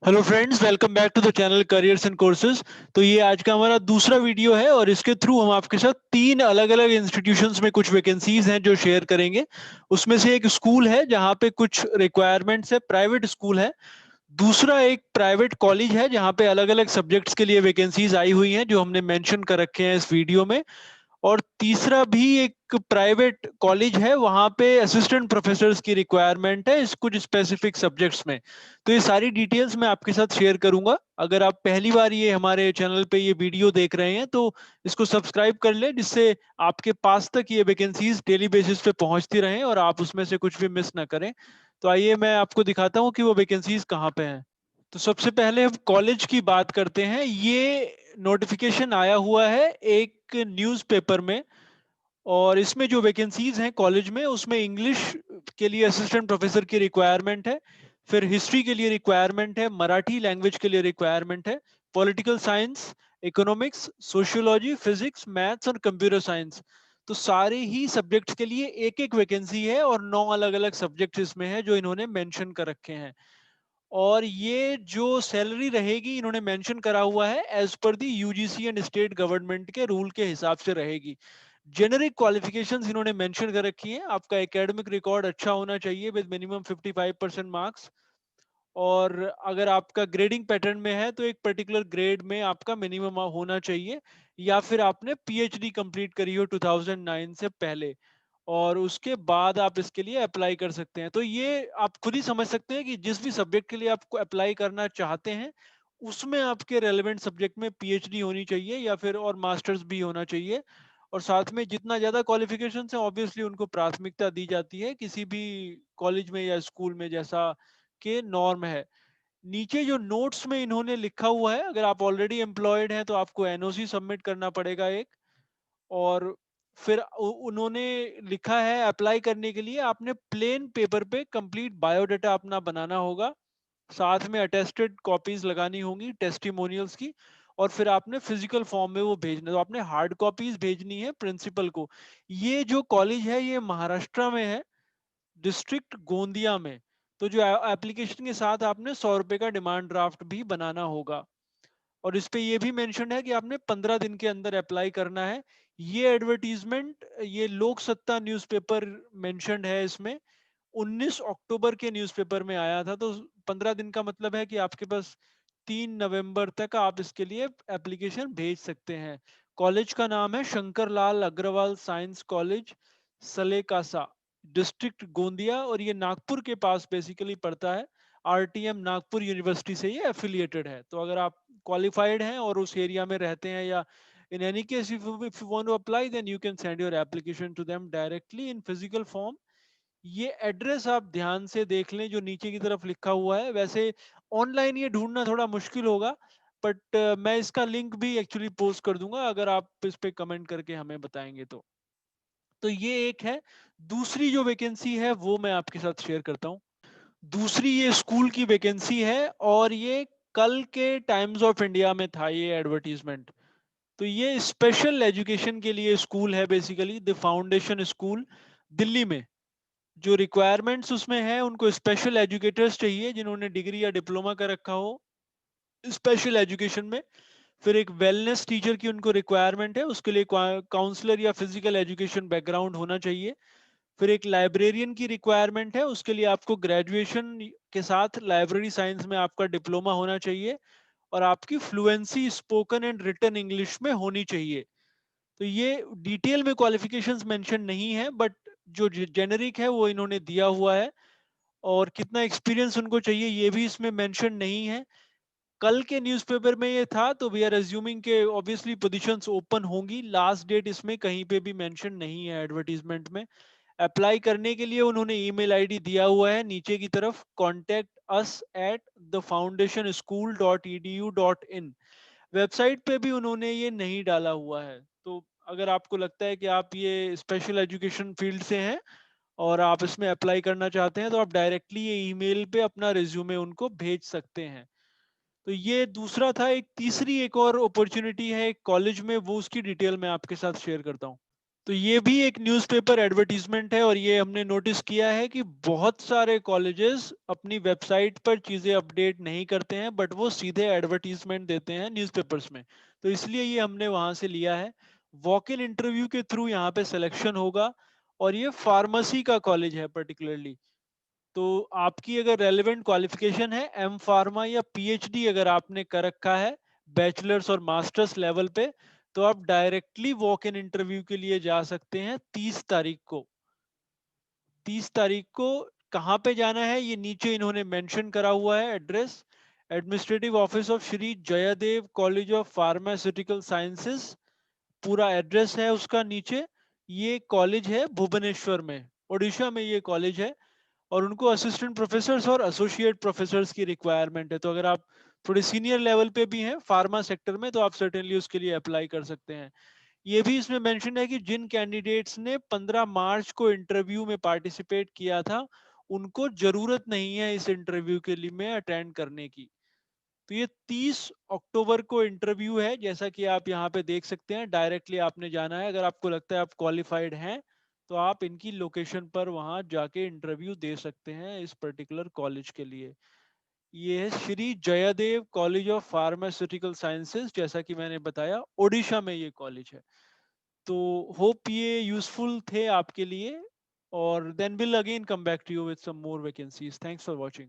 Hello friends, welcome back to the channel careers and courses. तो ये आज का हमारा दूसरा वीडियो है और इसके थ्रू हम आपके साथ तीन अलग अलग इंस्टीट्यूशंस में कुछ वैकेंसीज हैं जो शेयर करेंगे। उसमें से एक स्कूल है जहाँ पे कुछ रिक्वायरमेंट्स है, प्राइवेट स्कूल है। दूसरा एक प्राइवेट कॉलेज है जहाँ पे अलग अलग सब्जेक्ट्स के लिए वैकेंसीज आई हुई हैं जो हमने मेंशन कर रखे हैं इस वीडियो में। और तीसरा भी एक प्राइवेट कॉलेज है, वहां पे असिस्टेंट प्रोफेसर्स की रिक्वायरमेंट है इस कुछ स्पेसिफिक सब्जेक्ट्स में। तो ये सारी डिटेल्स मैं आपके साथ शेयर करूंगा। अगर आप पहली बार ये हमारे चैनल पे ये वीडियो देख रहे हैं तो इसको सब्सक्राइब कर लें, जिससे आपके पास तक ये वैकेंसीज डेली बेसिस पे पहुंचती रहें और आप उसमें से कुछ भी मिस ना करें। तो आइए मैं आपको दिखाता हूँ कि वो वैकेंसीज कहाँ पे हैं। तो सबसे पहले हम कॉलेज की बात करते हैं। ये नोटिफिकेशन आया हुआ है एक न्यूज़पेपर में, और इसमें जो वैकेंसीज हैं कॉलेज में उसमें इंग्लिश के लिए असिस्टेंट प्रोफेसर की रिक्वायरमेंट है, फिर हिस्ट्री के लिए रिक्वायरमेंट है, मराठी लैंग्वेज के लिए रिक्वायरमेंट है, political science, economics, sociology, physics, maths और कंप्यूटर साइंस। तो सारे ही सब्जेक्ट्स के लिए एक एक वैकेंसी है और 9 अलग अलग सब्जेक्ट्स इसमें है जो इन्होंने मेंशन कर रखे हैं। और ये जो सैलरी रहेगी इन्होंने मेंशन करा हुआ है as per the UGC and state government के रूल के हिसाब से रहेगी। जेनरिक क्वालिफिकेशंस इन्होंने मेंशन कर रखी है। आपका एकेडमिक रिकॉर्ड अच्छा होना चाहिए विद मिनिमम 55% मार्क्स। और अगर आपका ग्रेडिंग पैटर्न में है तो एक पर्टिकुलर ग्रेड में आपका मिनिमम होना चाहिए, या फिर आपने पीएचडी कंप्लीट करी हो 2009 से पहले, और उसके बाद आप इसके लिए अप्लाई कर सकते हैं। तो ये आप खुद ही समझ सकते हैं कि जिस भी सब्जेक्ट के लिए आपको अप्लाई करना चाहते हैं उसमें आपके रेलेवेंट सब्जेक्ट में पीएचडी होनी चाहिए या फिर और मास्टर्स भी होना चाहिए। और साथ में जितना ज्यादा क्वालिफिकेशन है ऑब्वियसली उनको प्राथमिकता दी जाती है किसी भी कॉलेज में या स्कूल में, जैसा कि नॉर्म है। नीचे जो नोट्स में इन्होंने लिखा हुआ है, अगर आप ऑलरेडी एम्प्लॉयड हैं तो आपको एनओसी सबमिट करना पड़ेगा एक। और फिर उन्होंने लिखा है अप्लाई करने के लिए आपने प्लेन पेपर पे कंप्लीट बायोडाटा अपना बनाना होगा, साथ में अटेस्टेड कॉपीज लगानी होंगी टेस्टिमोनियल्स की। और फिर आपने फिजिकल फॉर्म में वो भेजना, तो आपने हार्ड कॉपीज भेजनी है प्रिंसिपल को। ये जो कॉलेज है ये महाराष्ट्र में है, डिस्ट्रिक्ट गोंदिया में। तो जो एप्लीकेशन के साथ आपने 100 रुपए का डिमांड ड्राफ्ट भी बनाना होगा। और इस पे ये भी मेंशन है कि आपने 15 दिन के अंदर अप्लाई करना है। ये एडवर्टीजमेंट ये लोक सत्ता न्यूज़पेपर मेंशन्ड है इसमें, 19 अक्टूबर के न्यूज़पेपर में आया था। तो 15 दिन का मतलब है कि आपके पास 3 नवंबर तक आप इसके लिए एप्लीकेशन भेज सकते हैं। कॉलेज का नाम है Shankar Lal Agrawal science college, Salekasa, district Gondia, और ये नागपुर के पास बेसिकली पड़ता है। आरटीएम नागपुर यूनिवर्सिटी से ये एफिलिएटेड है। तो अगर आप क्वालिफाइड हैं और उस एरिया में रहते हैं, या in any case if you want to apply then you can send your application to them directly in physical form। ये एड्रेस आप ध्यान से देख लें जो नीचे की तरफ लिखा हुआ है। वैसे ऑनलाइन ये ढूंढना थोड़ा मुश्किल होगा, बट मैं इसका लिंक भी एक्चुअली पोस्ट कर दूंगा अगर आप इस पे कमेंट करके हमें बताएंगे तो ये एक है। दूसरी जो वैकेंसी है वो मैं आपके साथ शेयर करता हूँ। दूसरी ये स्कूल की वैकेंसी है, और ये कल के टाइम्स ऑफ इंडिया में था ये एडवर्टीजमेंट। तो ये स्पेशल एजुकेशन के लिए स्कूल है, basically the foundation school, Delhi में। जो रिक्वायरमेंट्स उसमें है, उनको स्पेशल एजुकेटर्स चाहिए जिन्होंने डिग्री या डिप्लोमा कर रखा हो स्पेशल एजुकेशन में। फिर एक वेलनेस टीचर की उनको रिक्वायरमेंट है, उसके लिए काउंसलर या फिजिकल एजुकेशन बैकग्राउंड होना चाहिए। फिर एक लाइब्रेरियन की रिक्वायरमेंट है, उसके लिए आपको ग्रेजुएशन के साथ लाइब्रेरी साइंस में आपका डिप्लोमा होना चाहिए, और आपकी fluency spoken and written English में होनी चाहिए। तो ये डिटेल में क्वालिफिकेशंस मेंशन नहीं है, बट जो जेनरिक है वो इन्होंने दिया हुआ है। और कितना एक्सपीरियंस उनको चाहिए ये भी इसमें मेंशन नहीं है। कल के न्यूज़पेपर में ये था, तो वी आर अज्यूमिंग के ऑब्वियसली पोजीशंस ओपन होंगी। लास्ट डेट इसमें कहीं पे भी मेंशन नहीं है एडवर्टीजमेंट में। अप्लाई करने के लिए उन्होंने ईमेल आईडी दिया हुआ है नीचे की तरफ, contact us at the foundation school dot E D U dot in. Website पे भी उन्होंने ये नहीं डाला हुआ है। तो अगर आपको लगता है कि आप ये स्पेशल एजुकेशन फील्ड से हैं और आप इसमें अप्लाई करना चाहते हैं तो आप डायरेक्टली ये ईमेल पे अपना रिज्यूमे उनको भेज सकते हैं। तो ये दूसरा था। एक तीसरी एक और अपॉर्चुनिटी है एक कॉलेज में, वो उसकी डिटेल मैं आपके साथ शेयर करता हूँ। तो ये भी एक न्यूज़पेपर एडवर्टीजमेंट है और ये हमने नोटिस किया है कि बहुत सारे कॉलेजेस अपनी वेबसाइट पर चीजें अपडेट नहीं करते हैं, बट वो सीधे एडवर्टीजमेंट देते हैं न्यूज़पेपर्स में। तो इसलिए ये हमने वहां से लिया है। वॉक इन इंटरव्यू के थ्रू यहाँ पे सिलेक्शन होगा और ये फार्मेसी का कॉलेज है पर्टिकुलरली। तो आपकी अगर रेलेवेंट क्वालिफिकेशन है एम फार्मा या पीएचडी अगर आपने कर रखा है बैचलर्स और मास्टर्स लेवल पे, तो आप डायरेक्टली वॉक इन इंटरव्यू के लिए जा सकते हैं 30 तारीख को। 30 तारीख को कहाँ पे जाना है ये नीचे इन्होंने मेंशन करा हुआ है address. Administrative office of Shri Jaydev college of pharmaceutical sciences, पूरा एड्रेस है उसका नीचे। ये कॉलेज है भुवनेश्वर में, उड़ीसा में ये कॉलेज है। और उनको असिस्टेंट प्रोफेसर्स और एसोसिएट प्रोफेसर्स की रिक्वायरमेंट है। तो अगर आप थोड़े सीनियर लेवल पे भी हैं फार्मा सेक्टर में, तो आप सर्टेनली उसके लिए अप्लाई कर सकते हैं। ये भी इसमें मेंशन है कि जिन कैंडिडेट्स ने 15 मार्च को इंटरव्यू में पार्टिसिपेट किया था, उनको जरूरत नहीं है इस इंटरव्यू के लिए में अटेंड करने की। तो ये 30 अक्टूबर को इंटरव्यू है, जैसा कि आप यहाँ पे देख सकते हैं। डायरेक्टली आपने जाना है, अगर आपको लगता है आप क्वालिफाइड हैं तो आप इनकी लोकेशन पर वहां जाके इंटरव्यू दे सकते हैं इस पर्टिकुलर कॉलेज के लिए। ये है Shri Jaydev college of pharmaceutical sciences, जैसा कि मैंने बताया ओडिशा में ये कॉलेज है। तो होप ये यूजफुल थे आपके लिए, और then will again come back to you with some more vacancies. Thanks for watching.